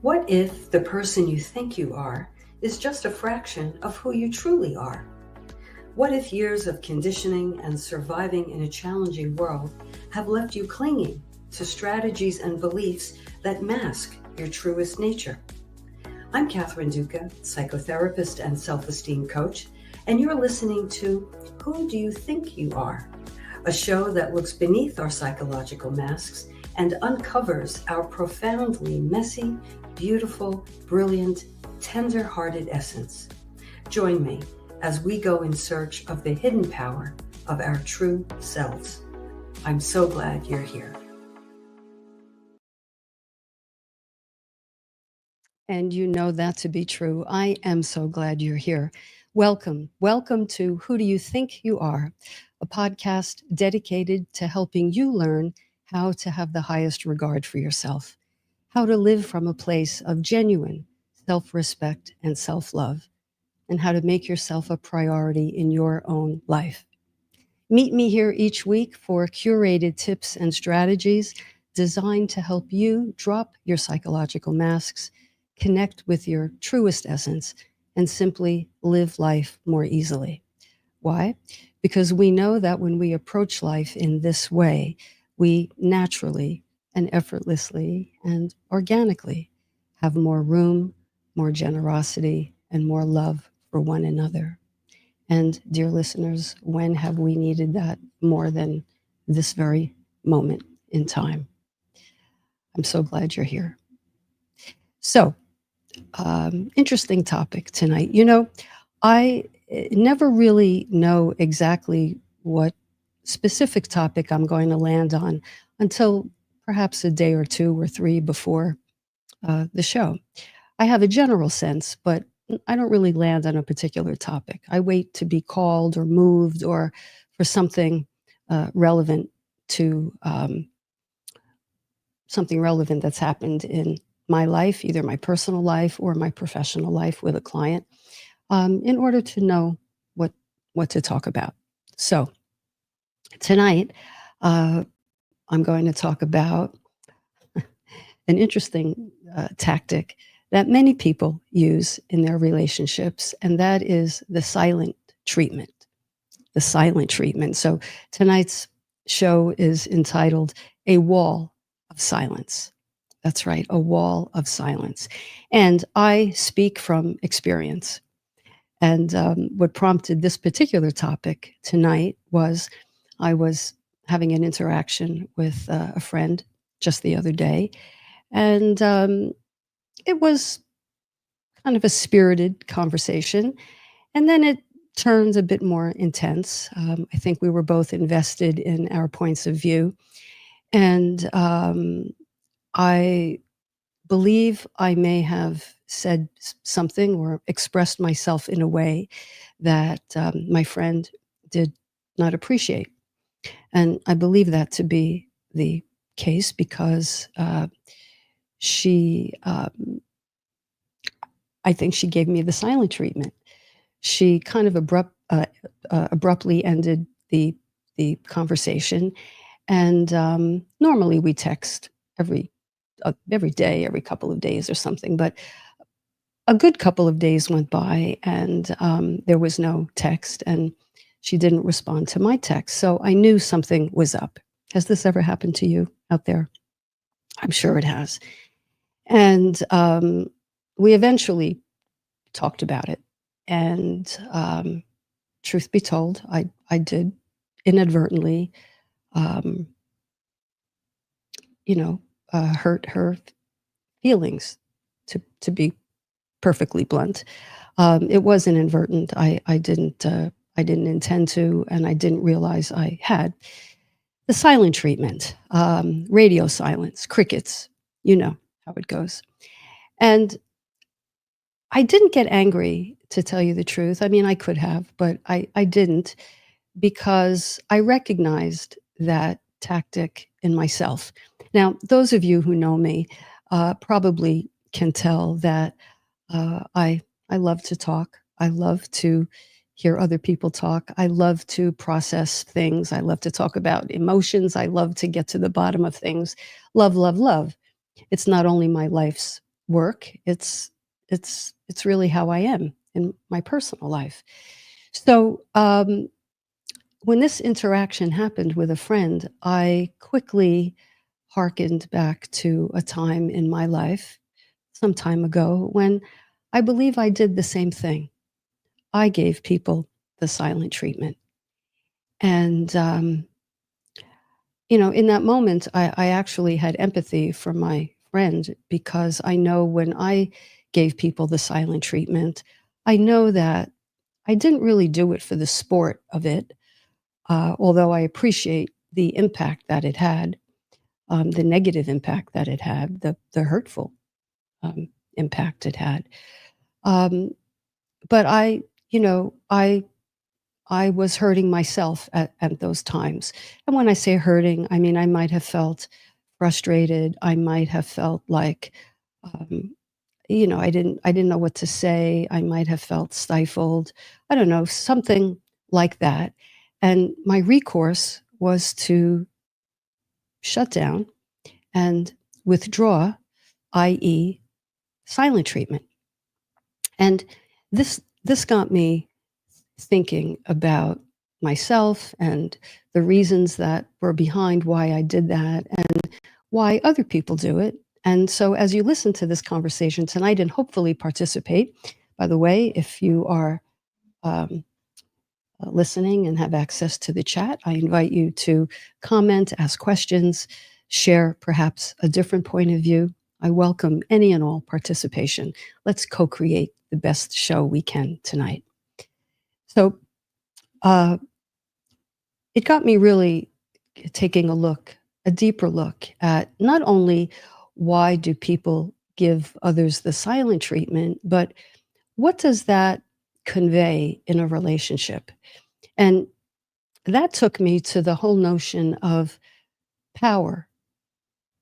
What if the person you think you are is just a fraction of who you truly are? What if years of conditioning and surviving in a challenging world have left you clinging to strategies and beliefs that mask your truest nature? I'm Catherine Duca, psychotherapist and self-esteem coach, and you're listening to Who Do You Think You Are? A show that looks beneath our psychological masks and uncovers our profoundly messy, beautiful, brilliant, tender-hearted essence. Join me as we go in search of the hidden power of our true selves. I'm so glad you're here. And you know that to be true. I am so glad you're here. Welcome. Welcome to Who Do You Think You Are? A podcast dedicated to helping you learn how to have the highest regard for yourself, how to live from a place of genuine self-respect and self-love, and how to make yourself a priority in your own life. Meet me here each week for curated tips and strategies designed to help you drop your psychological masks, connect with your truest essence, and simply live life more easily. Why? Because we know that when we approach life in this way, we naturally and effortlessly and organically have more room, more generosity, and more love for one another. And dear listeners, when have we needed that more than this very moment in time? I'm so glad you're here. So, interesting topic tonight. You know, I never really know exactly what specific topic I'm going to land on until perhaps a day or two or three before the show. I have a general sense, but I don't really land on a particular topic. I wait to be called or moved or for something relevant to something relevant that's happened in my life, either my personal life or my professional life with a client, in order to know what to talk about. So tonight, I'm going to talk about an interesting tactic that many people use in their relationships, and that is the silent treatment. The silent treatment. So tonight's show is entitled A Wall of Silence. That's right, a wall of silence. And I speak from experience. And what prompted this particular topic tonight was I was having an interaction with a friend just the other day, and it was kind of a spirited conversation. And then it turned a bit more intense. I think we were both invested in our points of view. And I believe I may have said something or expressed myself in a way that my friend did not appreciate. And I believe that to be the case because she, I think she gave me the silent treatment. She kind of abruptly ended the conversation, and normally we text every day, every couple of days or something. But a good couple of days went by, and there was no text, and she didn't respond to my text. So I knew something was up. Has this ever happened to you out there? I'm sure it has. And we eventually talked about it. And truth be told, I did inadvertently, hurt her feelings, to be perfectly blunt. It was inadvertent. I didn't intend to, and I didn't realize I had. The silent treatment, radio silence, crickets, you know how it goes. And I didn't get angry, to tell you the truth. I mean, I could have, but I didn't, because I recognized that tactic in myself. Now, those of you who know me probably can tell that I love to talk. I love to hear other people talk. I love to process things. I love to talk about emotions. I love to get to the bottom of things. Love, love, love. It's not only my life's work. It's really how I am in my personal life. So when this interaction happened with a friend, I quickly hearkened back to a time in my life some time ago when I believe I did the same thing. I gave people the silent treatment. And, in that moment, I actually had empathy for my friend because I know when I gave people the silent treatment, I know that I didn't really do it for the sport of it, although I appreciate the impact that it had, the negative impact that it had, the hurtful um, impact it had. Um, but I was hurting myself at those times. And when I say hurting, I mean, I might have felt frustrated. I might have felt like, um, I didn't know what to say. I might have felt stifled. I don't know, something like that. And my recourse was to shut down and withdraw, i.e., silent treatment. And this got me thinking about myself and the reasons that were behind why I did that and why other people do it. And so, as you listen to this conversation tonight and hopefully participate, by the way, if you are um, listening and have access to the chat, I invite you to comment, ask questions, share perhaps a different point of view. I welcome any and all participation. Let's co create the best show we can tonight. So, uh, it got me really taking a deeper look at not only why do people give others the silent treatment, but what does that convey in a relationship? And that took me to the whole notion of power,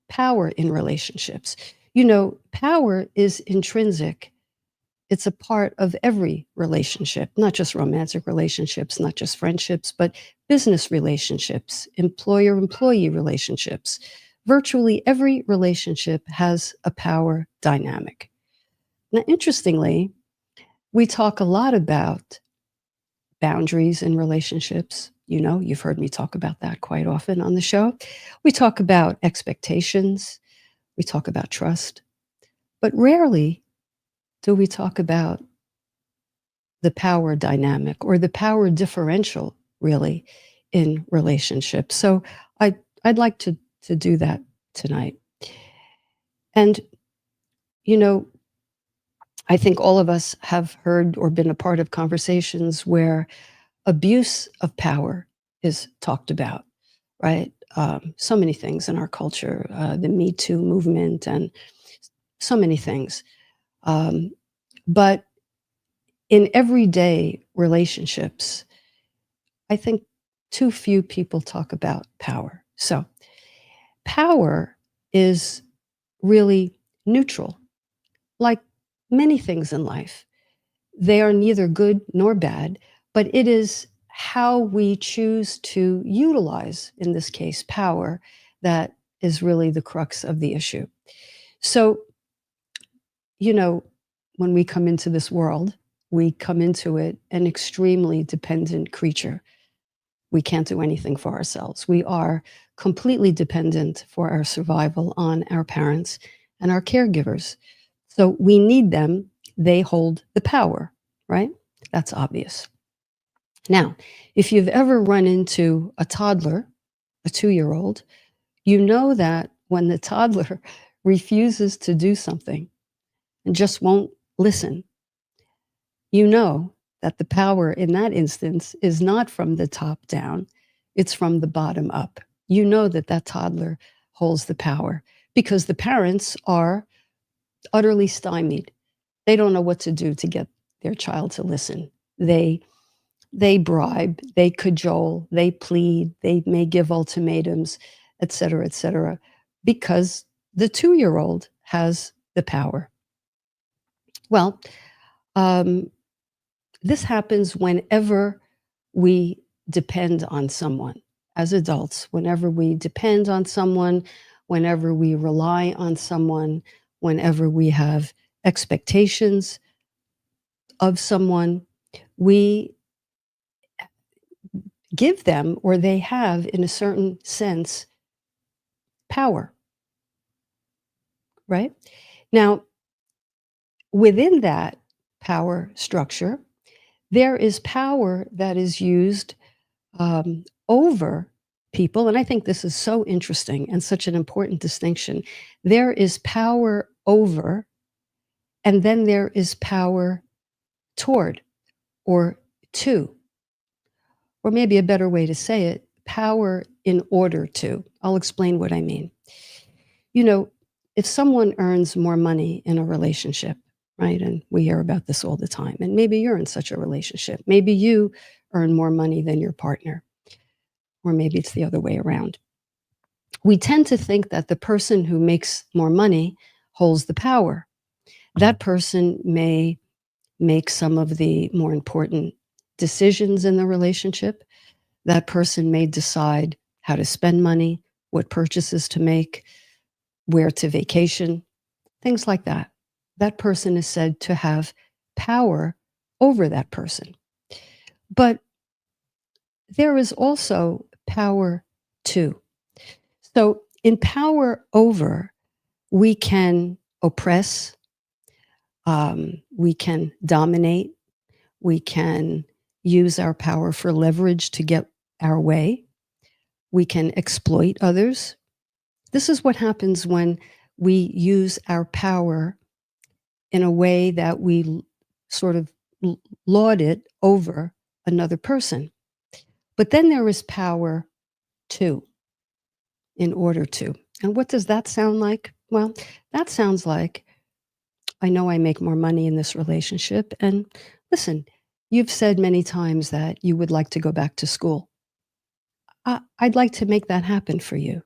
power in relationships. Power is intrinsic. It's a part of every relationship, not just romantic relationships, not just friendships, but business relationships, employer employee relationships. Virtually every relationship has a power dynamic. Now, interestingly, we talk a lot about boundaries in relationships. You've heard me talk about that quite often on the show. We talk about expectations, we talk about trust, but rarely do we talk about the power dynamic or the power differential really in relationships. So I'd like to do that tonight. And you know, I think all of us have heard or been a part of conversations where abuse of power is talked about, right? So many things in our culture, the Me Too movement, and so many things. Um, but in everyday relationships, I think too few people talk about power. So, power is really neutral, like many things in life. They are neither good nor bad, but it is how we choose to utilize, in this case, power, that is really the crux of the issue. So, you know, when we come into this world, we come into it an extremely dependent creature. We can't do anything for ourselves. We are completely dependent for our survival on our parents and our caregivers. So we need them. They hold the power, right? That's obvious. Now, if you've ever run into a toddler, a 2-year-old, you know that when the toddler refuses to do something and just won't listen, you know that the power in that instance is not from the top down, it's from the bottom up. You know that that toddler holds the power because the parents are utterly stymied. They don't know what to do to get their child to listen. They bribe, they cajole, they plead, they may give ultimatums, et cetera, because the 2-year-old has the power. Well, um, this happens whenever we depend on someone as adults, whenever we depend on someone, whenever we rely on someone, whenever we have expectations of someone, we give them, or they have, in a certain sense, power, right? Now, within that power structure, there is power that is used over people. And I think this is so interesting and such an important distinction. There is power over, and then there is power toward or to, or maybe a better way to say it, power in order to. I'll explain what I mean. You know, if someone earns more money in a relationship, right? And we hear about this all the time. And maybe you're in such a relationship. Maybe you earn more money than your partner, or maybe it's the other way around. We tend to think that the person who makes more money holds the power. That person may make some of the more important decisions in the relationship. That person may decide how to spend money, what purchases to make, where to vacation, things like that. That person is said to have power over that person. But there is also power to. So in power over, we can oppress, we can dominate, we can use our power for leverage to get our way, we can exploit others. This is what happens when we use our power in a way that we sort of lord it over another person. But then there is power to, in order to. And what does that sound like? Well, that sounds like, I know I make more money in this relationship. And listen, you've said many times that you would like to go back to school. I'd like to make that happen for you.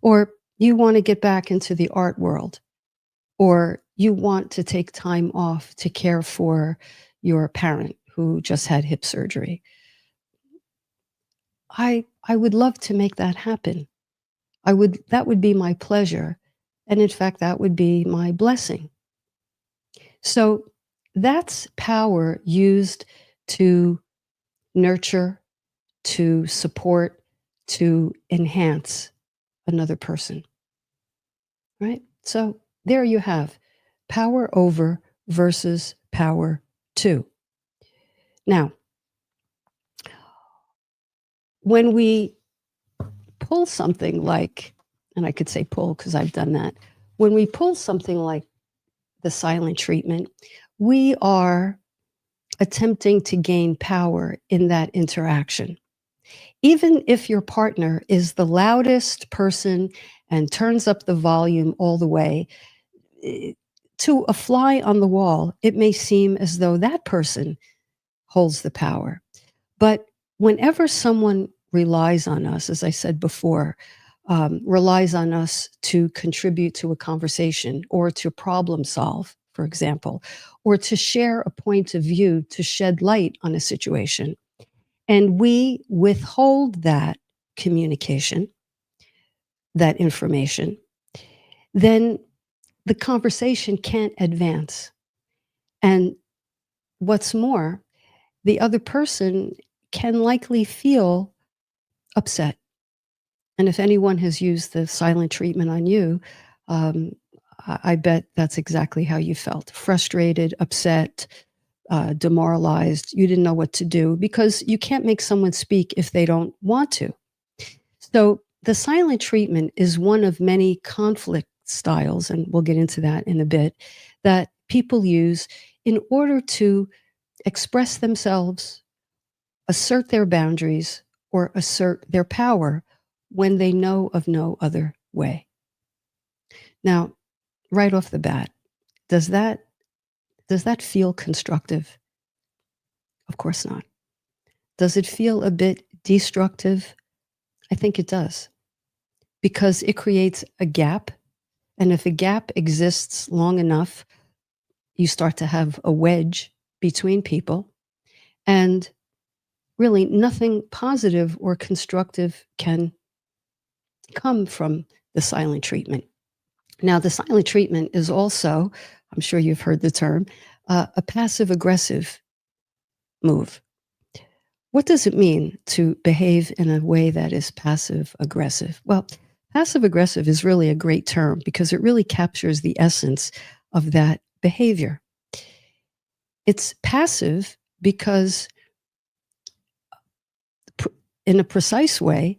Or you want to get back into the art world. Or you want to take time off to care for your parent who just had hip surgery. I would love to make that happen. That would be my pleasure. And in fact, that would be my blessing. So that's power used to nurture, to support, to enhance another person, right? So there you have power over versus power to. Now, when we pull something like, and I could say pull because I've done that, when we pull something like the silent treatment, we are attempting to gain power in that interaction. Even if your partner is the loudest person and turns up the volume all the way, to a fly on the wall, it may seem as though that person holds the power. But whenever someone relies on us, as I said before, relies on us to contribute to a conversation or to problem solve, for example, or to share a point of view to shed light on a situation, and we withhold that communication, that information, then the conversation can't advance. And what's more, the other person can likely feel upset. And if anyone has used the silent treatment on you, um, I bet that's exactly how you felt: frustrated, upset, demoralized. You didn't know what to do because you can't make someone speak if they don't want to. So the silent treatment is one of many conflict styles, and we'll get into that in a bit, that people use in order to express themselves, assert their boundaries, or assert their power when they know of no other way. Now, right off the bat, does that feel constructive? Of course not. Does it feel a bit destructive? I think it does, because it creates a gap. And if a gap exists long enough, you start to have a wedge between people. And really, nothing positive or constructive can come from the silent treatment. Now, the silent treatment is also, I'm sure you've heard the term, a passive aggressive move. What does it mean to behave in a way that is passive aggressive? Well, passive aggressive is really a great term because it really captures the essence of that behavior. It's passive because, in a precise way,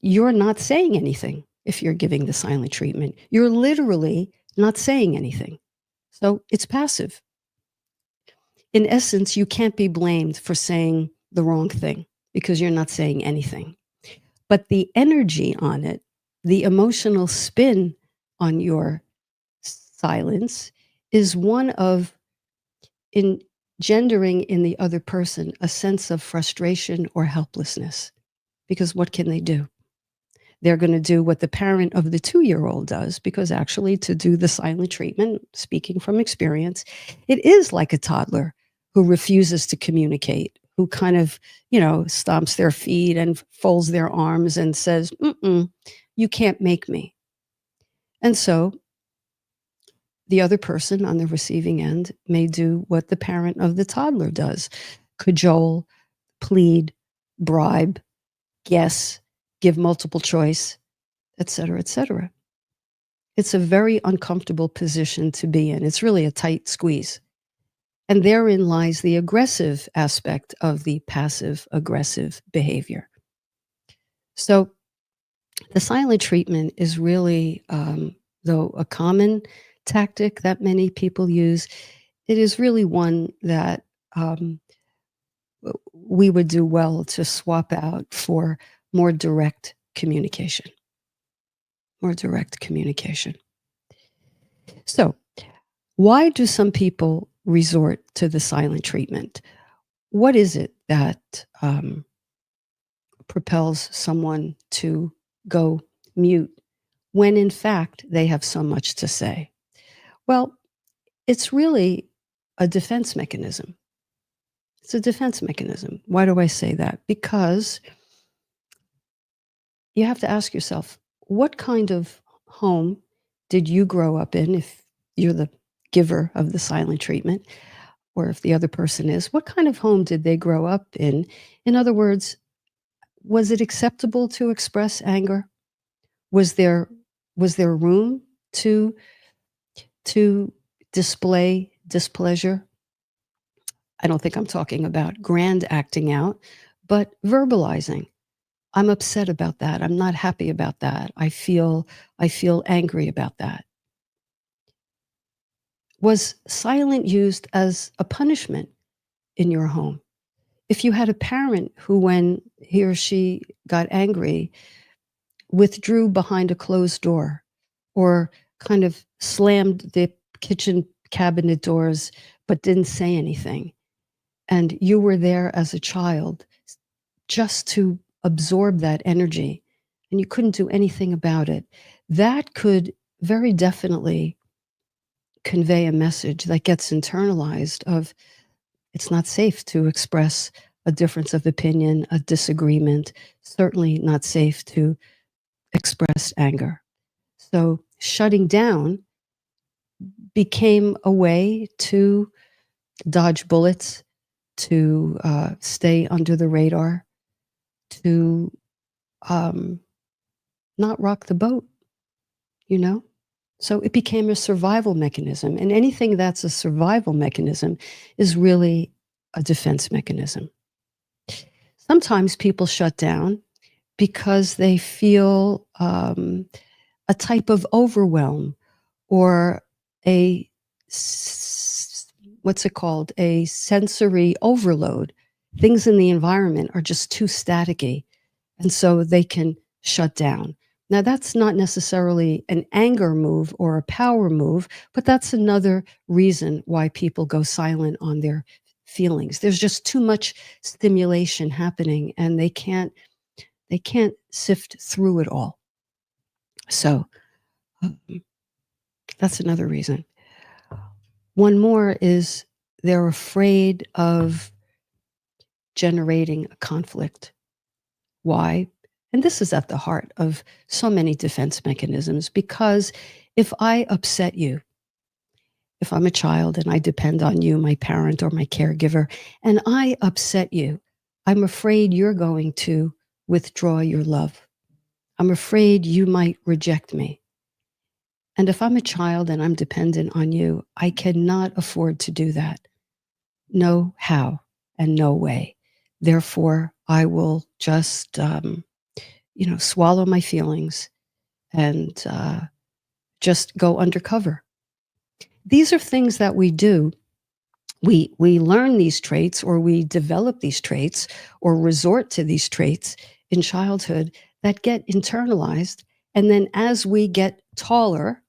you're not saying anything if you're giving the silent treatment. You're literally not saying anything. So it's passive. In essence, you can't be blamed for saying the wrong thing because you're not saying anything. But the energy on it, the emotional spin on your silence, is one of engendering in the other person a sense of frustration or helplessness. Because what can they do? They're going to do what the parent of the 2-year-old does, because actually, to do the silent treatment, speaking from experience, it is like a toddler who refuses to communicate, who kind of, stomps their feet and folds their arms and says, you can't make me. And so the other person on the receiving end may do what the parent of the toddler does: cajole, plead, bribe, guess, give multiple choice, et cetera, et cetera. It's a very uncomfortable position to be in. It's really a tight squeeze. And therein lies the aggressive aspect of the passive aggressive behavior. So the silent treatment is really, though a common tactic that many people use, it is really one that we would do well to swap out for more direct communication. More direct communication. So, why do some people resort to the silent treatment? What is it that propels someone to go mute when in fact they have so much to say? Well, it's really a defense mechanism. It's a defense mechanism. Why do I say that? Because you have to ask yourself, what kind of home did you grow up in, if you're the giver of the silent treatment, or if the other person is? What kind of home did they grow up in? In other words, was it acceptable to express anger? Was there room to display displeasure? I don't think I'm talking about grand acting out, but verbalizing. I'm upset about that. I'm not happy about that. I feel angry about that. Was silent used as a punishment in your home? If you had a parent who, when he or she got angry, withdrew behind a closed door or kind of slammed the kitchen cabinet doors but didn't say anything, and you were there as a child just to absorb that energy and you couldn't do anything about it, that could very definitely convey a message that gets internalized of, it's not safe to express a difference of opinion, a disagreement, certainly not safe to express anger. So shutting down became a way to dodge bullets, to stay under the radar, to not rock the boat, you know? So it became a survival mechanism. And anything that's a survival mechanism is really a defense mechanism. Sometimes people shut down because they feel a type of overwhelm or a, what's it called? A sensory overload. Things in the environment are just too staticky. And so they can shut down. Now, that's not necessarily an anger move or a power move, but that's another reason why people go silent on their feelings. There's just too much stimulation happening and they can't sift through it all. So that's another reason. One more is they're afraid of generating a conflict. Why? And this is at the heart of so many defense mechanisms, because if I upset you, if I'm a child and I depend on you, my parent or my caregiver, and I upset you, I'm afraid you're going to withdraw your love. I'm afraid you might reject me. And if I'm a child and I'm dependent on you, I cannot afford to do that. No how and no way. Therefore, I will just, swallow my feelings and just go undercover. These are things that we do. We learn these traits, or we develop these traits, or resort to these traits in childhood that get internalized. And then as we get taller,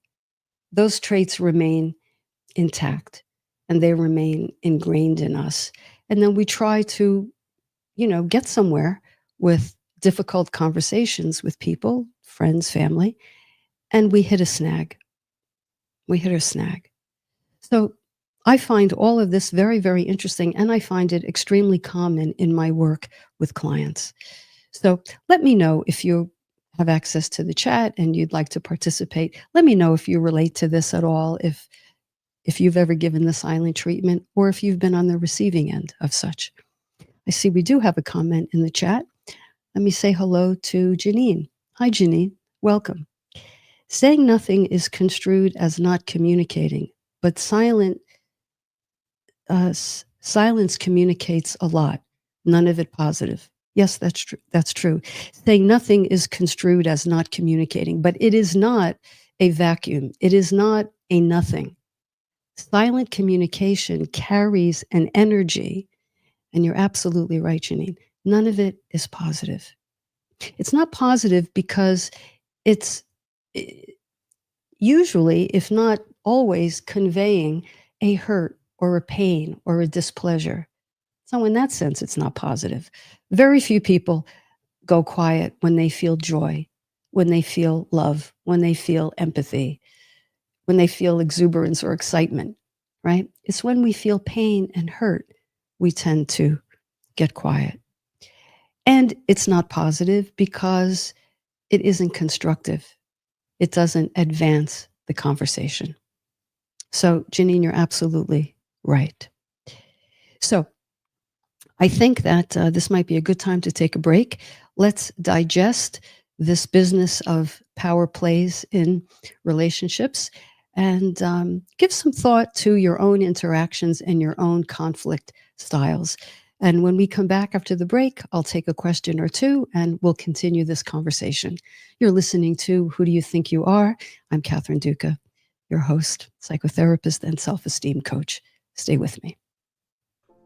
those traits remain intact and they remain ingrained in us. And then we try to, get somewhere with difficult conversations with people, friends, family, and we hit a snag. We hit a snag. So I find all of this very, very interesting, and I find it extremely common in my work with clients. So let me know if you have access to the chat and you'd like to participate. Let me know if you relate to this at all, if you've ever given the silent treatment, or if you've been on the receiving end of such. I see we do have a comment in the chat. Let me say hello to Janine. Hi, Janine. Welcome. Saying nothing is construed as not communicating, but silence communicates a lot, none of it positive. Yes, that's true. That's true. Saying nothing is construed as not communicating, but it is not a vacuum. It is not a nothing. Silent communication carries an energy, and you're absolutely right, Janine. None of it is positive. It's not positive because it's usually, if not always, conveying a hurt or a pain or a displeasure. So in that sense, it's not positive. Very few people go quiet when they feel joy, when they feel love, when they feel empathy, when they feel exuberance or excitement, right? It's when we feel pain and hurt, we tend to get quiet. And it's not positive because it isn't constructive. It doesn't advance the conversation. So, Janine, you're absolutely right. So, I think that this might be a good time to take a break. Let's digest this business of power plays in relationships and give some thought to your own interactions and your own conflict styles. And when we come back after the break, I'll take a question or two and we'll continue this conversation. You're listening to Who Do You Think You Are? I'm Catherine Duca, your host, psychotherapist, and self-esteem coach. Stay with me.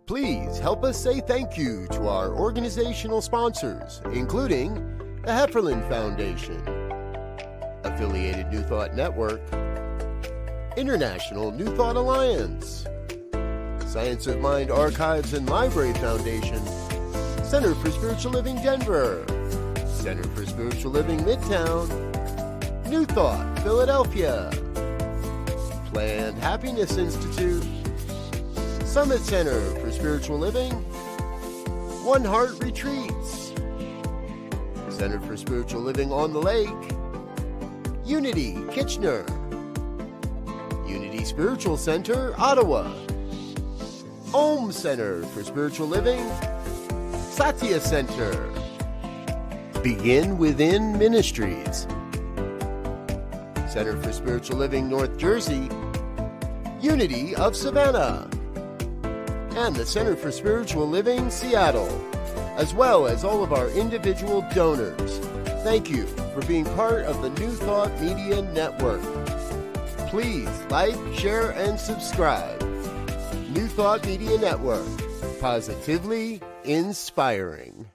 Please help us say thank you to our organizational sponsors, including the Hefferland Foundation, Affiliated New Thought Network, International New Thought Alliance, Science of Mind Archives and Library Foundation, Center for Spiritual Living Denver, Center for Spiritual Living Midtown, New Thought Philadelphia, Planned Happiness Institute, Summit Center for Spiritual Living, One Heart Retreats, Center for Spiritual Living on the Lake, Unity Kitchener, Unity Spiritual Center Ottawa, Om Center for Spiritual Living, Satya Center, Begin Within Ministries, Center for Spiritual Living North Jersey, Unity of Savannah, and the Center for Spiritual Living Seattle, as well as all of our individual donors. Thank you for being part of the New Thought Media Network. Please like, share, and subscribe. New Thought Media Network, positively inspiring.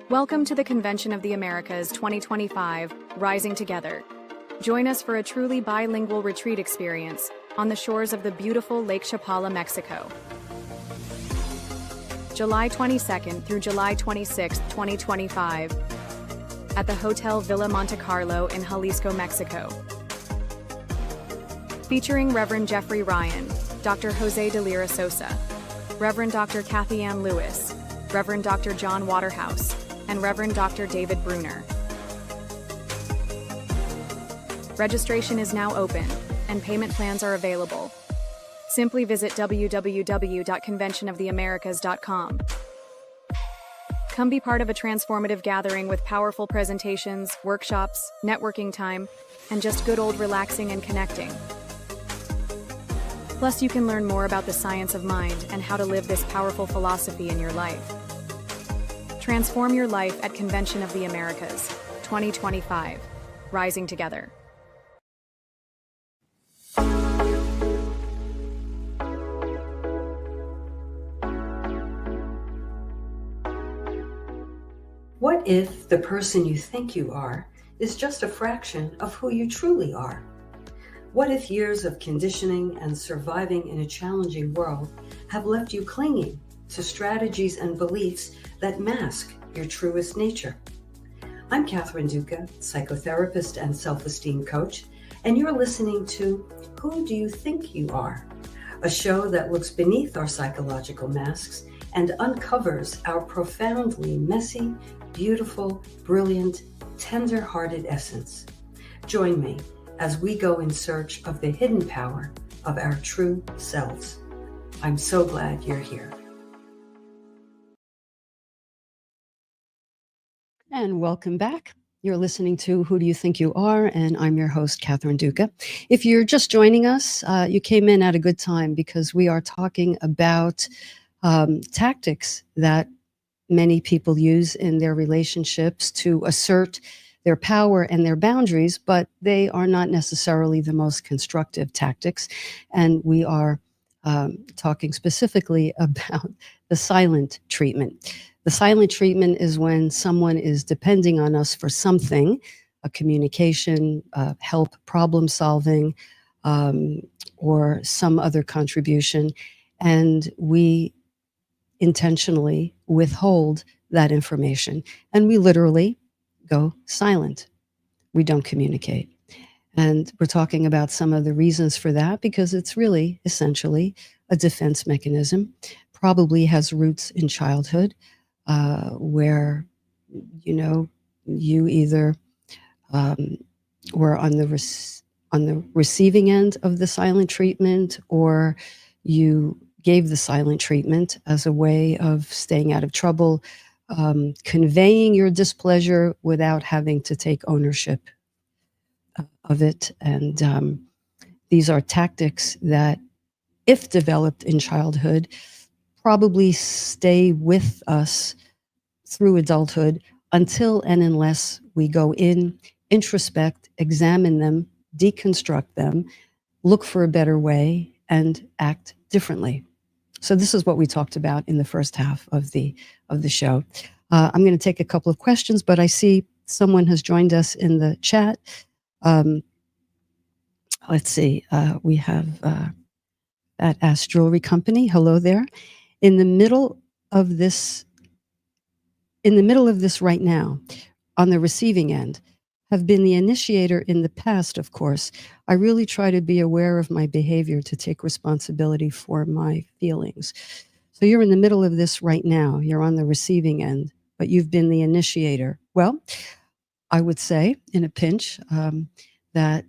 Welcome to the Convention of the Americas 2025, Rising Together. Join us for a truly bilingual retreat experience on the shores of the beautiful Lake Chapala, Mexico. July 22nd through July 26, 2025, at the Hotel Villa Monte Carlo in Jalisco, Mexico. Featuring Reverend Jeffrey Ryan, Dr. Jose de Lira Sosa, Reverend Dr. Kathy Ann Lewis, Reverend Dr. John Waterhouse, and Reverend Dr. David Bruner. Registration is now open, and payment plans are available. Simply visit www.conventionoftheamericas.com. Come be part of a transformative gathering with powerful presentations, workshops, networking time, and just good old relaxing and connecting. Plus, you can learn more about the science of mind and how to live this powerful philosophy in your life. Transform your life at Convention of the Americas, 2025, Rising Together. What if the person you think you are is just a fraction of who you truly are? What if years of conditioning and surviving in a challenging world have left you clinging to strategies and beliefs that mask your truest nature? I'm Catherine Duca, psychotherapist and self-esteem coach, and you're listening to Who Do You Think You Are? A show that looks beneath our psychological masks and uncovers our profoundly messy, beautiful, brilliant, tender-hearted essence. Join me as we go in search of the hidden power of our true selves. I'm so glad you're here. And welcome back. You're listening to Who Do You Think You Are? And I'm your host, Catherine Duca. If you're just joining us, you came in at a good time because we are talking about tactics that many people use in their relationships to assert their power and their boundaries, but they are not necessarily the most constructive tactics. And we are talking specifically about the silent treatment. The silent treatment is when someone is depending on us for something, a communication, help, problem solving, or some other contribution, and we intentionally withhold that information. And we literally go silent. We don't communicate. And we're talking about some of the reasons for that because it's really essentially a defense mechanism, probably has roots in childhood, where, you either were on the receiving end of the silent treatment, or you gave the silent treatment as a way of staying out of trouble, conveying your displeasure without having to take ownership of it. And these are tactics that, if developed in childhood, probably stay with us through adulthood until and unless we go in, introspect, examine them, deconstruct them, look for a better way, and act differently. So this is what we talked about in the first half of the show. I'm going to take a couple of questions, but I see someone has joined us in the chat. Let's see. We have at Ask Jewelry Company. Hello there. In the middle of this right now, on the receiving end, have been the initiator in the past, of course. I really try to be aware of my behavior to take responsibility for my feelings. So you're in the middle of this right now. You're on the receiving end, but you've been the initiator. Well, I would say in a pinch that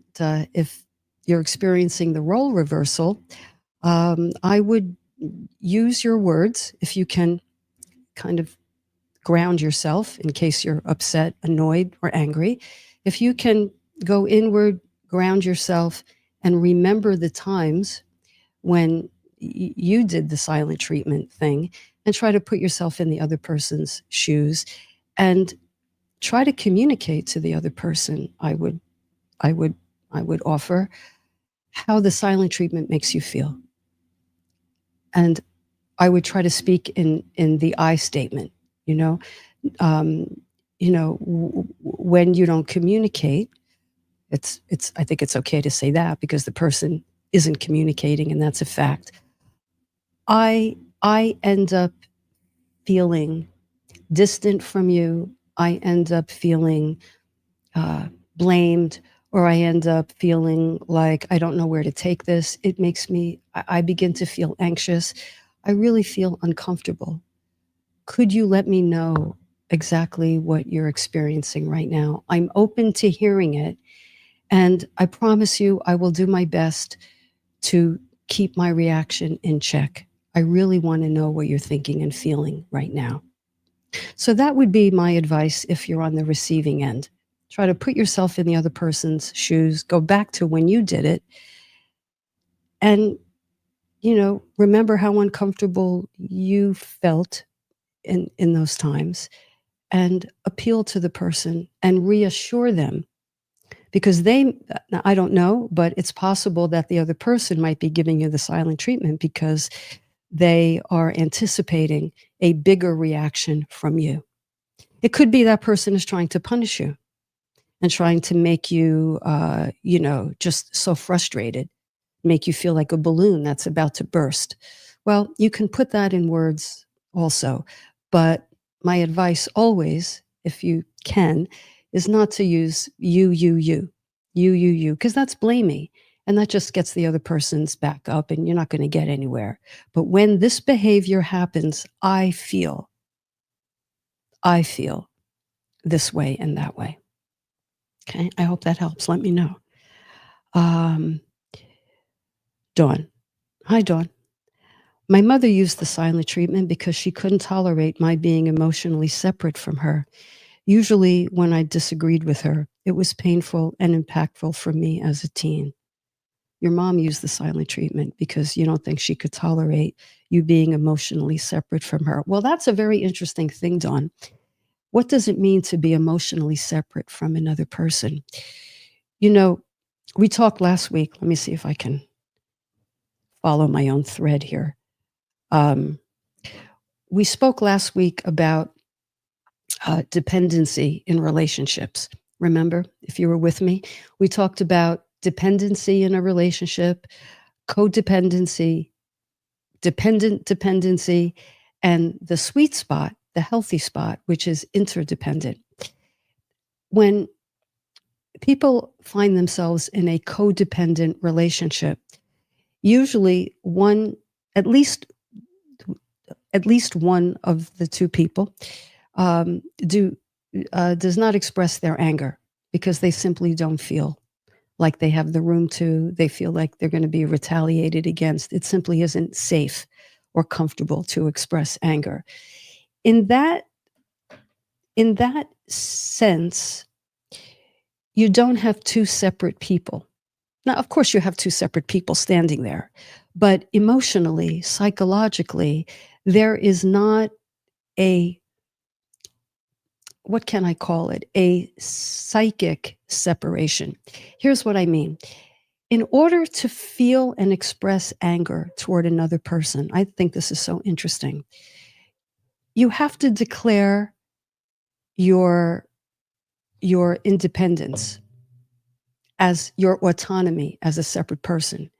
if you're experiencing the role reversal, I would use your words if you can kind of ground yourself in case you're upset, annoyed, or angry. If you can go inward, ground yourself, and remember the times when you did the silent treatment thing, and try to put yourself in the other person's shoes and try to communicate to the other person, I would offer how the silent treatment makes you feel. And I would try to speak in the I statement, when you don't communicate, I think it's okay to say that because the person isn't communicating, and that's a fact. I end up feeling distant from you. I end up feeling blamed, or I end up feeling like I don't know where to take this. It makes me, I begin to feel anxious. I really feel uncomfortable. Could you let me know exactly what you're experiencing right now? I'm open to hearing it. And I promise you, I will do my best to keep my reaction in check. I really want to know what you're thinking and feeling right now. So that would be my advice if you're on the receiving end. Try to put yourself in the other person's shoes, go back to when you did it, and remember how uncomfortable you felt in those times, and appeal to the person and reassure them, because I don't know, but it's possible that the other person might be giving you the silent treatment because they are anticipating a bigger reaction from you. It could be that person is trying to punish you and trying to make you, just so frustrated, make you feel like a balloon that's about to burst. Well, you can put that in words also, but my advice always, if you can, is not to use you, because that's blamey. And that just gets the other person's back up and you're not going to get anywhere. But when this behavior happens, I feel this way and that way. Okay, I hope that helps. Let me know. Dawn. Hi, Dawn. My mother used the silent treatment because she couldn't tolerate my being emotionally separate from her. Usually, when I disagreed with her, it was painful and impactful for me as a teen. Your mom used the silent treatment because you don't think she could tolerate you being emotionally separate from her. Well, that's a very interesting thing, Dawn. What does it mean to be emotionally separate from another person? We talked last week. Let me see if I can follow my own thread here. We spoke last week about dependency in relationships. Remember, if you were with me, we talked about dependency in a relationship, codependency, dependent dependency, and the sweet spot, the healthy spot, which is interdependent. When people find themselves in a codependent relationship, usually at least one of the two people does not express their anger because they simply don't feel like they have the room to. They feel like they're going to be retaliated against. It simply isn't safe or comfortable to express anger. In that sense, you don't have two separate people. Now, of course, you have two separate people standing there, but emotionally, psychologically, there is not what can I call it? A psychic separation. Here's what I mean. In order to feel and express anger toward another person, I think this is so interesting. You have to declare your independence, as your autonomy as a separate person.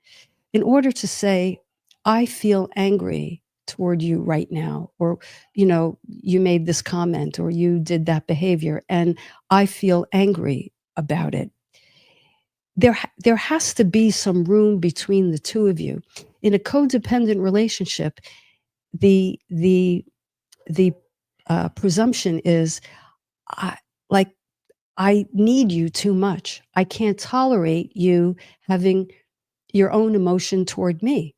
In order to say, I feel angry toward you right now, or you made this comment or you did that behavior and I feel angry about it. There has to be some room between the two of you. In a codependent relationship, the presumption is I need you too much. I can't tolerate you having your own emotion toward me.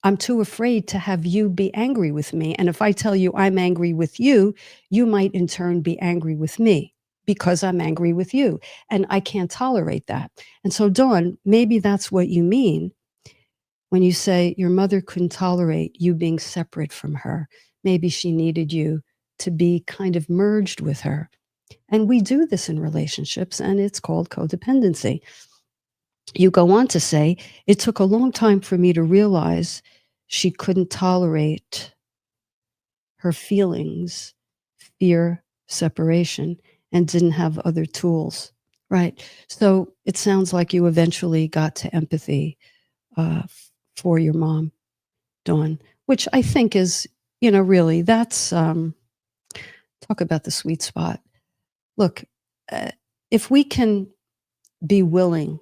I'm too afraid to have you be angry with me. And if I tell you I'm angry with you, you might in turn be angry with me because I'm angry with you. And I can't tolerate that. And so, Dawn, maybe that's what you mean when you say your mother couldn't tolerate you being separate from her. Maybe she needed you to be kind of merged with her. And we do this in relationships, and it's called codependency. You go on to say, it took a long time for me to realize she couldn't tolerate her feelings, fear, separation, and didn't have other tools. Right. So it sounds like you eventually got to empathy for your mom, Dawn, which I think is really, that's talk about the sweet spot. Look, uh, if we can be willing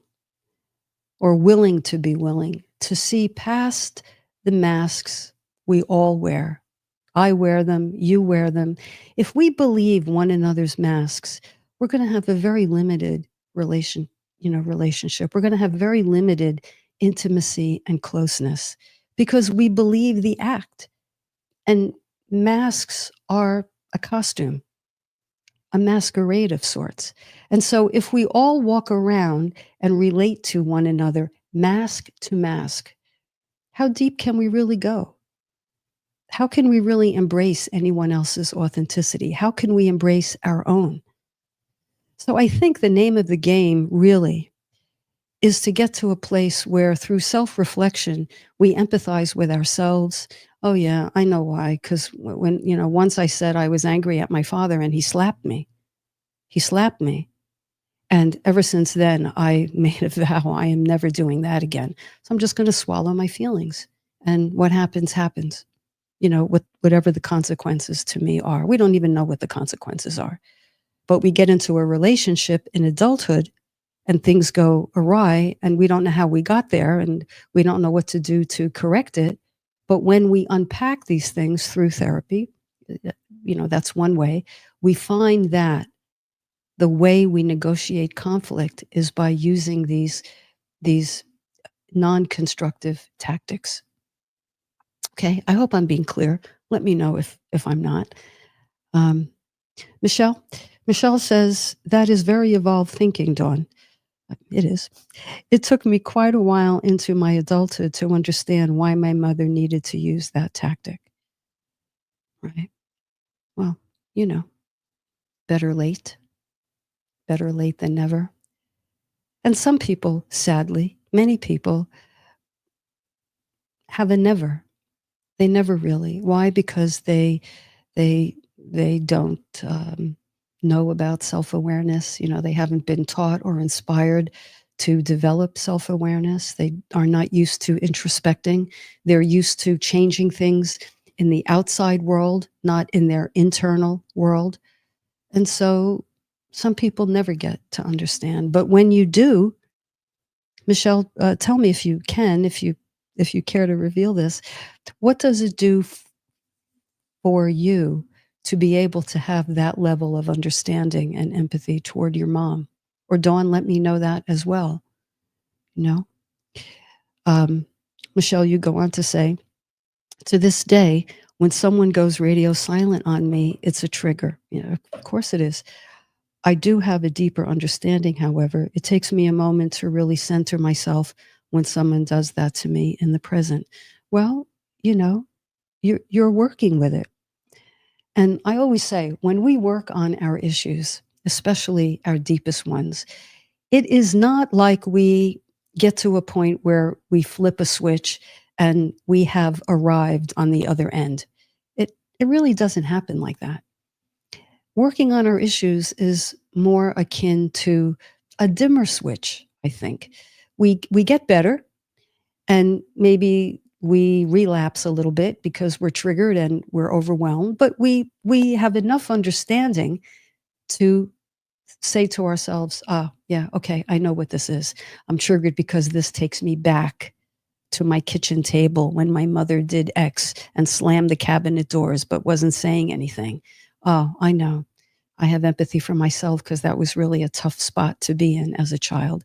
or willing to see past the masks we all wear. I wear them, you wear them. If we believe one another's masks, we're going to have a very limited relationship. We're going to have very limited intimacy and closeness because we believe the act. And masks are a costume, a masquerade of sorts. And so if we all walk around and relate to one another mask to mask, how deep can we really go? How can we really embrace anyone else's authenticity? How can we embrace our own? So I think the name of the game really is to get to a place where through self-reflection, we empathize with ourselves. Oh yeah, I know why. Because when, once I said I was angry at my father and he slapped me. He slapped me. And ever since then, I made a vow I am never doing that again. So I'm just going to swallow my feelings. And what happens, happens. Whatever the consequences to me are. We don't even know what the consequences are. But we get into a relationship in adulthood and things go awry and we don't know how we got there and we don't know what to do to correct it. But when we unpack these things through therapy, that's one way, we find that the way we negotiate conflict is by using these non-constructive tactics. Okay, I hope I'm being clear. Let me know if I'm not. Michelle says, that is very evolved thinking, Dawn. It is. It took me quite a while into my adulthood to understand why my mother needed to use that tactic. Right? Well, better late than never. And some people, sadly, many people have a never. They never really. Why? Because they don't know about self-awareness. They haven't been taught or inspired to develop self-awareness. They are not used to introspecting. They're used to changing things in the outside world, not in their internal world. And so some people never get to understand. But when you do, Michelle, tell me if you can, if you care to reveal this, what does it do for you to be able to have that level of understanding and empathy toward your mom? Or Dawn, let me know that as well. Michelle, you go on to say, to this day, when someone goes radio silent on me, it's a trigger. Of course it is. I do have a deeper understanding, however. It takes me a moment to really center myself when someone does that to me in the present. Well, you're working with it. And I always say, when we work on our issues, especially our deepest ones, it is not like we get to a point where we flip a switch and we have arrived on the other end. It really doesn't happen like that. Working on our issues is more akin to a dimmer switch, I think. We get better and maybe we relapse a little bit because we're triggered and we're overwhelmed, but we have enough understanding to say to ourselves, yeah, okay, I know what this is. I'm triggered because this takes me back to my kitchen table when my mother did X and slammed the cabinet doors but wasn't saying anything. Oh, I know. I have empathy for myself because that was really a tough spot to be in as a child.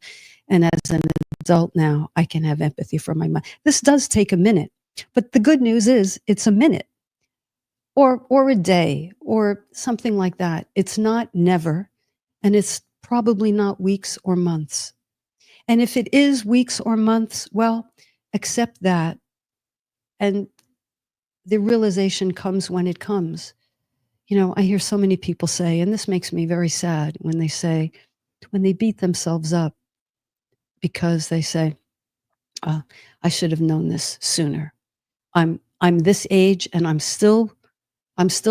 And as an adult now, I can have empathy for my mom. This does take a minute, but the good news is it's a minute or a day or something like that. It's not never, and it's probably not weeks or months. And if it is weeks or months, well, accept that. And the realization comes when it comes. I hear so many people say, and this makes me very sad when they beat themselves up because they say, I should have known this sooner. I'm this age and I'm still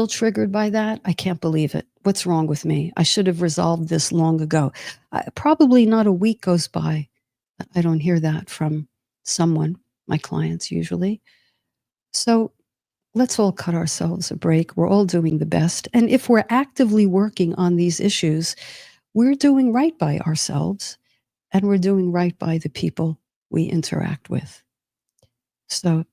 triggered by that. I can't believe it. What's wrong with me? I should have resolved this long ago. Probably not a week goes by. I don't hear that from someone, my clients usually. So let's all cut ourselves a break. We're all doing the best. And if we're actively working on these issues, we're doing right by ourselves and we're doing right by the people we interact with. So,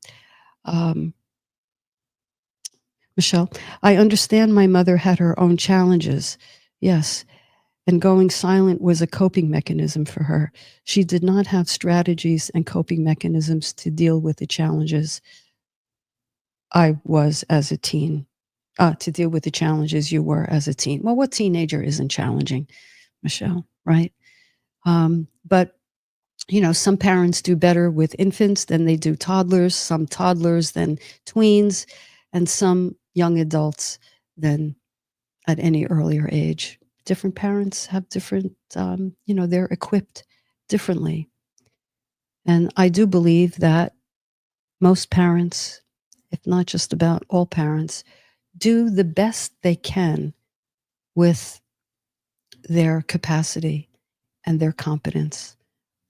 Michelle, I understand my mother had her own challenges. Yes. And going silent was a coping mechanism for her. She did not have strategies and coping mechanisms to deal with the challenges I was as a teen, to deal with the challenges you were as a teen. Well, what teenager isn't challenging, Michelle, right? But, you know, some parents do better with infants than they do toddlers, some toddlers than tweens, and some young adults than at any earlier age. Different parents have different, you know, they're equipped differently. And I do believe that most parents, if not just about all parents, do the best they can with their capacity and their competence.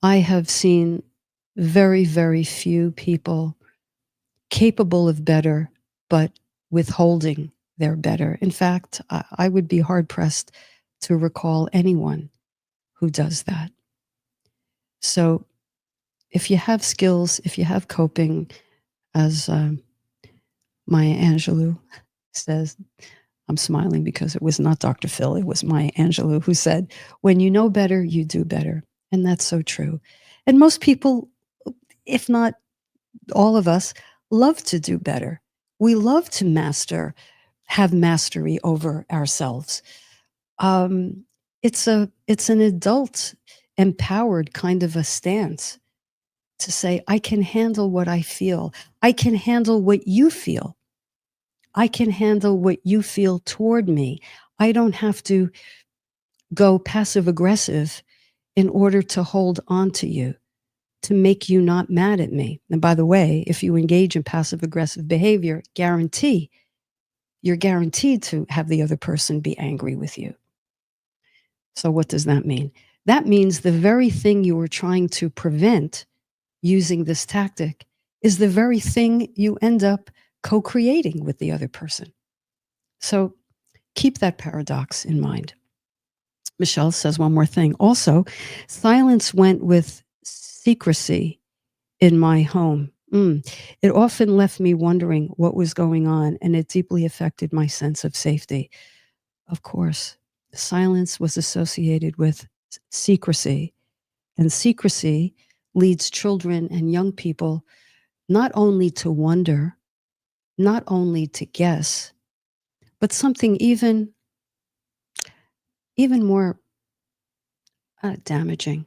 I have seen very, very few people capable of better, but withholding their better. In fact, I would be hard pressed to recall anyone who does that. So if you have skills, if you have coping, as Maya Angelou says, I'm smiling because it was not Dr. Phil, it was Maya Angelou who said, when you know better, you do better. And that's so true. And most people, if not all of us, love to do better. We love to have mastery over ourselves. It's an adult empowered kind of a stance to say, I can handle what I feel. I can handle what you feel. I can handle what you feel toward me. I don't have to go passive aggressive in order to hold on to you, to make you not mad at me. And by the way, if you engage in passive aggressive behavior, you're guaranteed to have the other person be angry with you. So what does that mean? That means the very thing you were trying to prevent using this tactic is the very thing you end up co-creating with the other person. So keep that paradox in mind. Michelle says one more thing. Also, silence went with secrecy in my home. It often left me wondering what was going on, and it deeply affected my sense of safety. Of course, silence was associated with secrecy, and secrecy leads children and young people not only to wonder, not only to guess, but something even more damaging.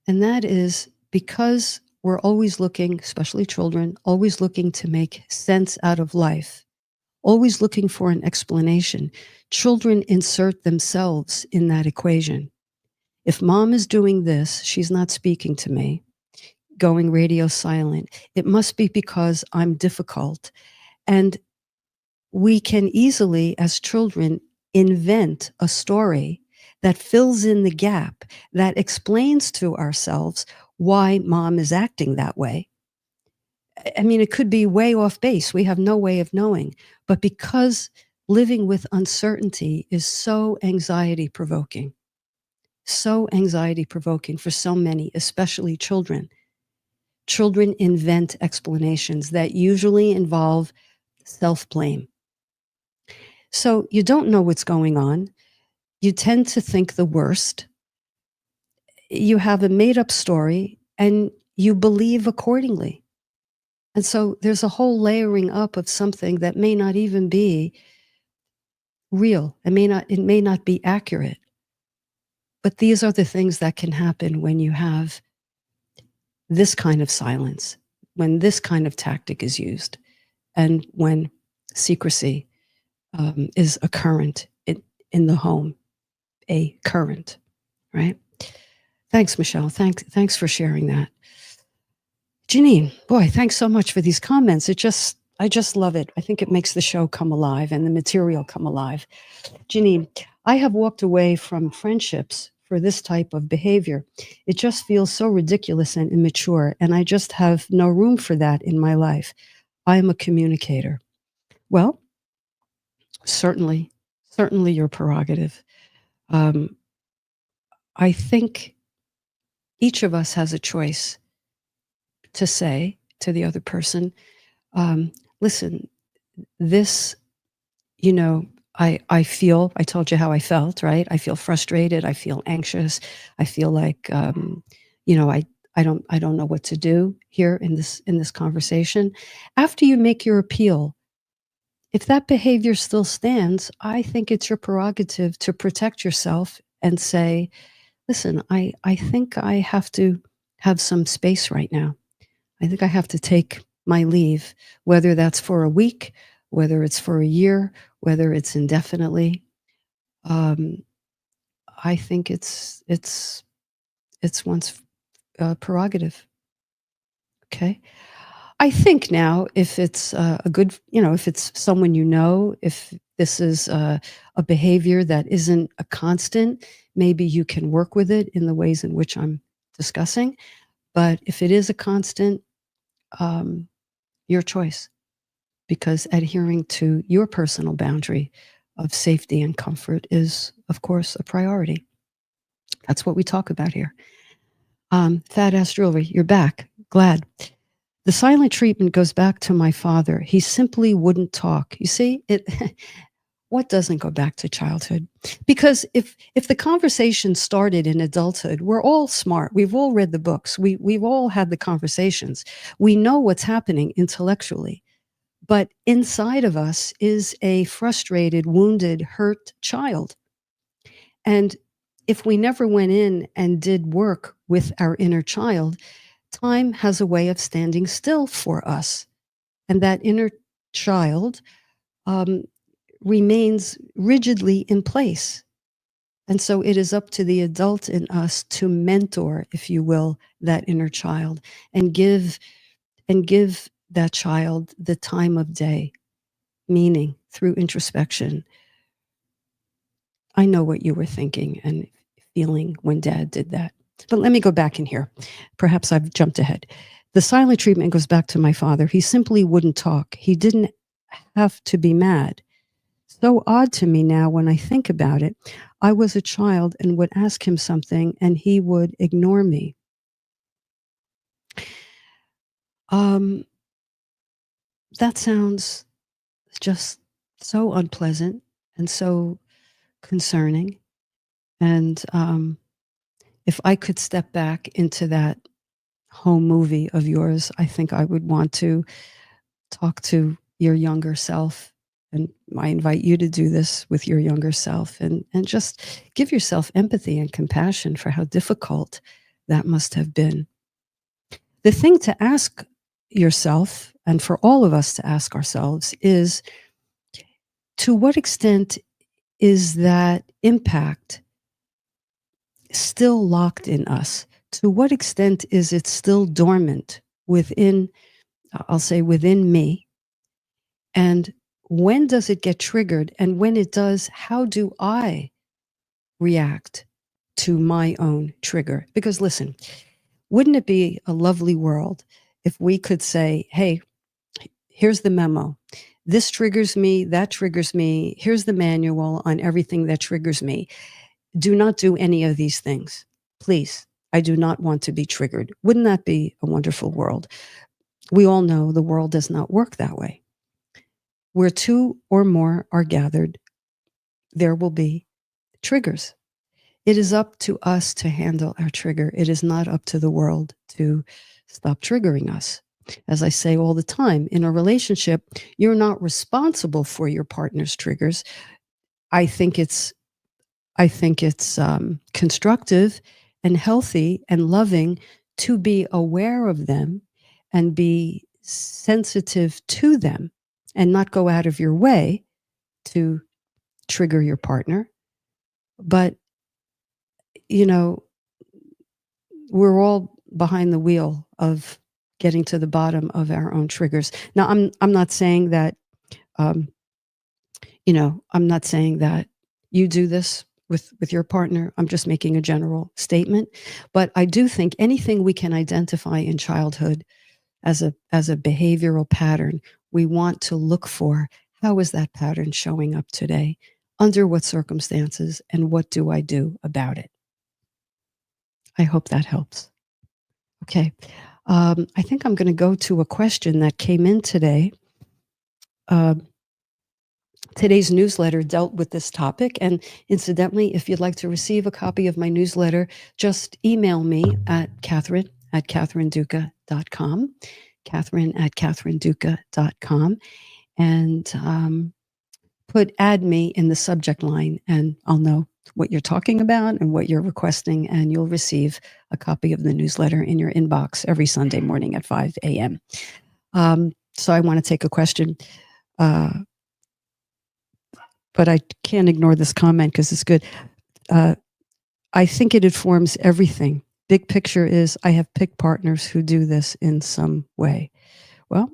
And that is because we're always looking, especially children, always looking to make sense out of life, always looking for an explanation. Children insert themselves in that equation. If mom is doing this, she's not speaking to me, going radio silent. It must be because I'm difficult. And we can easily, as children, invent a story that fills in the gap, that explains to ourselves why mom is acting that way. I mean, it could be way off base. We have no way of knowing. But because living with uncertainty is so anxiety provoking for so many, especially children, children invent explanations that usually involve self-blame. So you don't know what's going on. You tend to think the worst. You have a made-up story and you believe accordingly. And so there's a whole layering up of something that may not even be real. It may not be accurate. But these are the things that can happen when you have this kind of silence, when this kind of tactic is used, and when secrecy is a current in the home, a current, right? Thanks, Michelle. Thanks for sharing that. Janine, boy, thanks so much for these comments. I just love it. I think it makes the show come alive and the material come alive. Janine, I have walked away from friendships for this type of behavior. It just feels so ridiculous and immature, and I just have no room for that in my life. I am a communicator. Well, certainly your prerogative. I think each of us has a choice to say to the other person, listen, this, I feel, I told you how I felt, right? I feel frustrated. I feel anxious. I feel like, I don't know what to do here in this conversation. After you make your appeal, if that behavior still stands, I think it's your prerogative to protect yourself and say, listen, I think I have to have some space right now. I think I have to take my leave, whether that's for a week, whether it's for a year, whether it's indefinitely. I think it's one's prerogative. Okay. I think now, if it's a good, if it's someone if this is a behavior that isn't a constant, maybe you can work with it in the ways in which I'm discussing. But if it is a constant, your choice, because adhering to your personal boundary of safety and comfort is, of course, a priority. That's what we talk about here. Fat ass jewelry, you're back. Glad. The silent treatment goes back to my father. He simply wouldn't talk. You see, what doesn't go back to childhood? Because if the conversation started in adulthood, we're all smart. We've all read the books. We've all had the conversations. We know what's happening intellectually. But inside of us is a frustrated, wounded, hurt child. And if we never went in and did work with our inner child, time has a way of standing still for us. And that inner child remains rigidly in place. And so it is up to the adult in us to mentor, if you will, that inner child and give that child the time of day, meaning through introspection. I know what you were thinking and feeling when Dad did that. But let me go back in here. Perhaps I've jumped ahead. The silent treatment goes back to my father. He simply wouldn't talk. He didn't have to be mad. So odd to me now when I think about it. I was a child and would ask him something and he would ignore me. That sounds just so unpleasant and so concerning. And if I could step back into that home movie of yours, I think I would want to talk to your younger self. And I invite you to do this with your younger self and just give yourself empathy and compassion for how difficult that must have been. The thing to ask yourself, and for all of us to ask ourselves, is to what extent is that impact still locked in us? To what extent is it still dormant within, I'll say within me? And when does it get triggered? And when it does, how do I react to my own trigger? Because listen, wouldn't it be a lovely world if we could say, hey, here's the memo. This triggers me, that triggers me. Here's the manual on everything that triggers me. Do not do any of these things. Please, I do not want to be triggered. Wouldn't that be a wonderful world? We all know the world does not work that way. Where two or more are gathered, there will be triggers. It is up to us to handle our trigger. It is not up to the world to stop triggering us. As I say all the time, in a relationship, you're not responsible for your partner's triggers. I think it's constructive and healthy and loving to be aware of them and be sensitive to them and not go out of your way to trigger your partner. But, we're all behind the wheel of getting to the bottom of our own triggers. Now, I'm not saying that, I'm not saying that you do this with your partner. I'm just making a general statement. But I do think anything we can identify in childhood as a behavioral pattern, we want to look for How is that pattern showing up today? Under what circumstances? And what do I do about it? I hope that helps. Okay. I think I'm going to go to a question that came in today. Today's newsletter dealt with this topic. And incidentally, if you'd like to receive a copy of my newsletter, just email me at Catherine@CatherineDuca.com, Catherine@CatherineDuca.com, and add me in the subject line, and I'll know what you're talking about and what you're requesting, and you'll receive a copy of the newsletter in your inbox every Sunday morning at 5 a.m. So I want to take a question, but I can't ignore this comment because it's good. I think it informs everything. Big picture is I have picked partners who do this in some way. Well,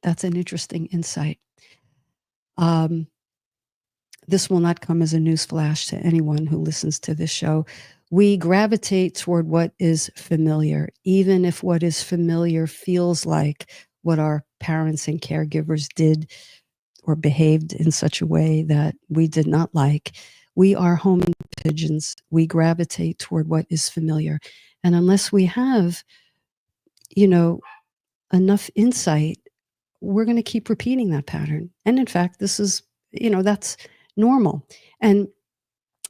that's an interesting insight. This will not come as a newsflash to anyone who listens to this show. We gravitate toward what is familiar, even if what is familiar feels like what our parents and caregivers did or behaved in such a way that we did not like. We are homing pigeons. We gravitate toward what is familiar. And unless we have, enough insight, we're going to keep repeating that pattern. And in fact, this is, that's normal. And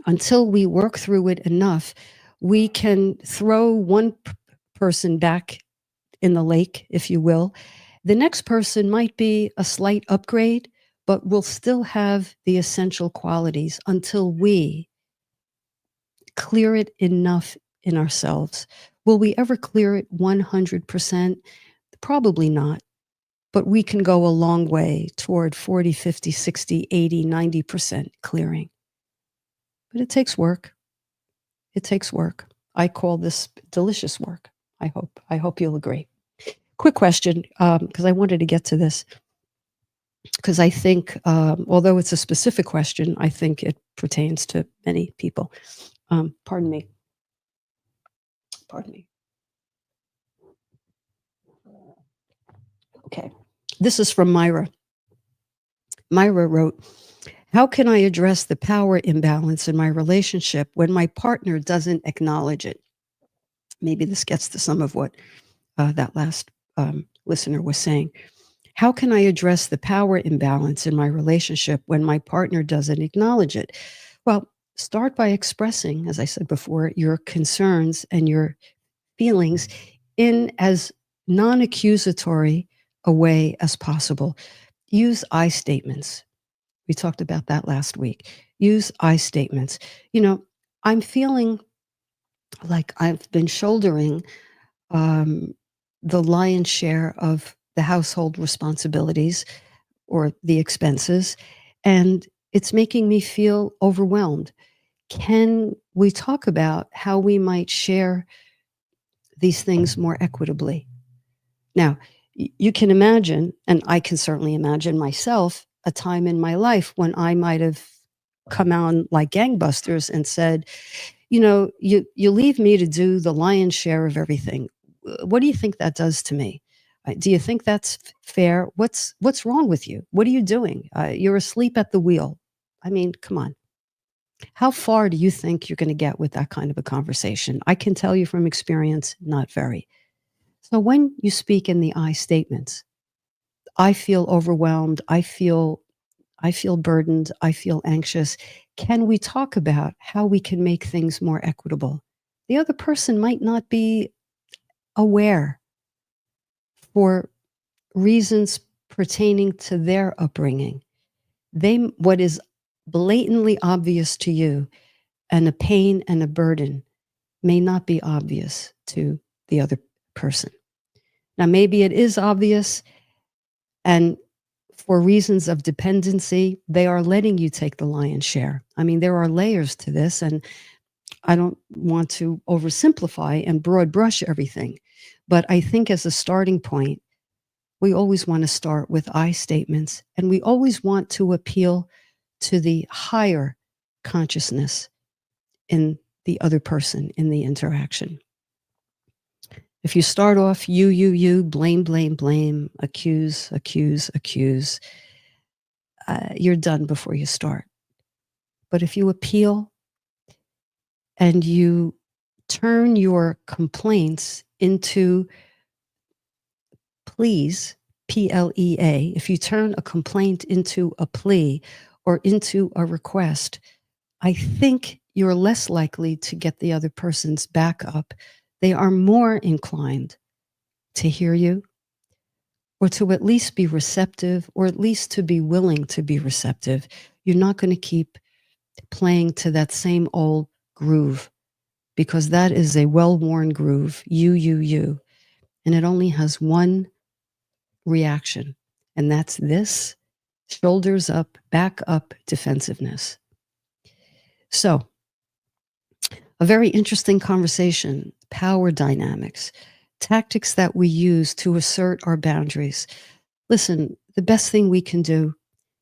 until we work through it enough, we can throw one person back in the lake, if you will. The next person might be a slight upgrade, but will still have the essential qualities until we clear it enough in ourselves. Will we ever clear it 100%? Probably not. But we can go a long way toward 40, 50, 60, 80, 90% clearing. But it takes work. It takes work. I call this delicious work. I hope you'll agree. Quick question, because I wanted to get to this, because I think, although it's a specific question, I think it pertains to many people. Pardon me. Okay. This is from Myra. Myra wrote, how can I address the power imbalance in my relationship when my partner doesn't acknowledge it? Maybe this gets to some of what that last listener was saying. How can I address the power imbalance in my relationship when my partner doesn't acknowledge it? Well, start by expressing, as I said before, your concerns and your feelings in as non-accusatory a way as possible. Use I statements. We talked about that last week. Use I statements. I'm feeling like I've been shouldering the lion's share of the household responsibilities or the expenses, and it's making me feel overwhelmed. Can we talk about how we might share these things more equitably? Now, you can imagine, and I can certainly imagine myself, a time in my life when I might have come on like gangbusters and said, you leave me to do the lion's share of everything. What do you think that does to me? Do you think that's fair? What's wrong with you? What are you doing? You're asleep at the wheel. I mean, come on. How far do you think you're going to get with that kind of a conversation? I can tell you from experience, not very. So when you speak in the I statements, I feel overwhelmed, I feel burdened, I feel anxious. Can we talk about how we can make things more equitable? The other person might not be aware for reasons pertaining to their upbringing. What is blatantly obvious to you and a pain and a burden may not be obvious to the other person. Now, maybe it is obvious, and for reasons of dependency, they are letting you take the lion's share. I mean, there are layers to this, and I don't want to oversimplify and broad brush everything. But I think as a starting point, we always want to start with I statements, and we always want to appeal to the higher consciousness in the other person in the interaction. If you start off you, blame, accuse, you're done before you start. But if you appeal and you turn your complaints into pleas, PLEA, if you turn a complaint into a plea or into a request, I think you're less likely to get the other person's back up. They are more inclined to hear you, or to at least be receptive, or at least to be willing to be receptive. You're not going to keep playing to that same old groove, because that is a well-worn groove, you, and it only has one reaction, and that's this: shoulders up, back up defensiveness. So, a very interesting conversation, power dynamics, tactics that we use to assert our boundaries. Listen, the best thing we can do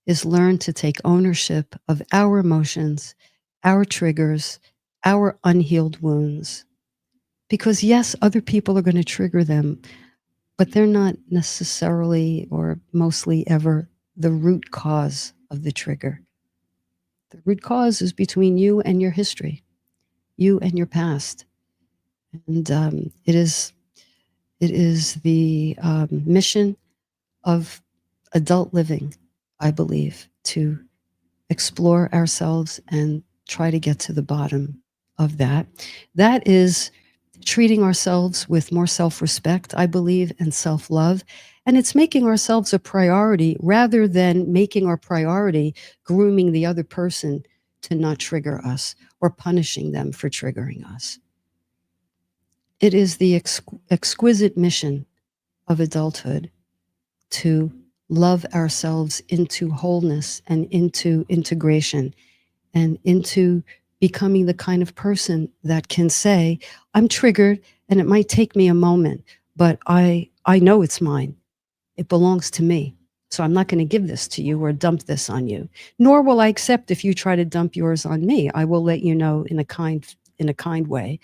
is learn to take ownership of our emotions, our triggers, our unhealed wounds. Because yes, other people are going to trigger them, but they're not necessarily or mostly ever the root cause of the trigger. The root cause is between you and your history, you and your past. And it is the mission of adult living, I believe, to explore ourselves and try to get to the bottom of that. That is treating ourselves with more self-respect, I believe, and self-love. And it's making ourselves a priority rather than making our priority grooming the other person to not trigger us or punishing them for triggering us. It is the exquisite mission of adulthood to love ourselves into wholeness and into integration and into becoming the kind of person that can say, I'm triggered and it might take me a moment, but I know it's mine. It belongs to me. So I'm not going to give this to you or dump this on you, nor will I accept if you try to dump yours on me. I will let you know in a kind way.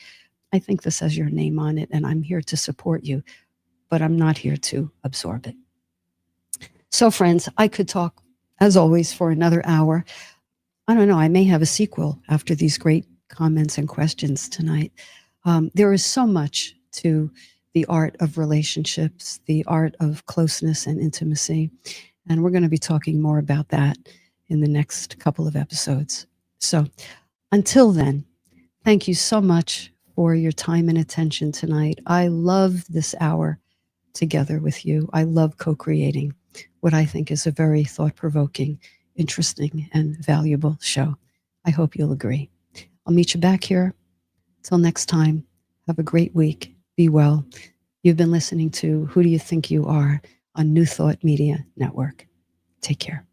I think this has your name on it and I'm here to support you, but I'm not here to absorb it. So friends, I could talk as always for another hour. I don't know, I may have a sequel after these great comments and questions tonight. There is so much to the art of relationships, the art of closeness and intimacy. And we're going to be talking more about that in the next couple of episodes. So until then, thank you so much for your time and attention tonight. I love this hour together with you. I love co-creating what I think is a very thought-provoking, interesting, and valuable show. I hope you'll agree. I'll meet you back here. Till next time, have a great week. Be well. You've been listening to Who Do You Think You Are on New Thought Media Network. Take care.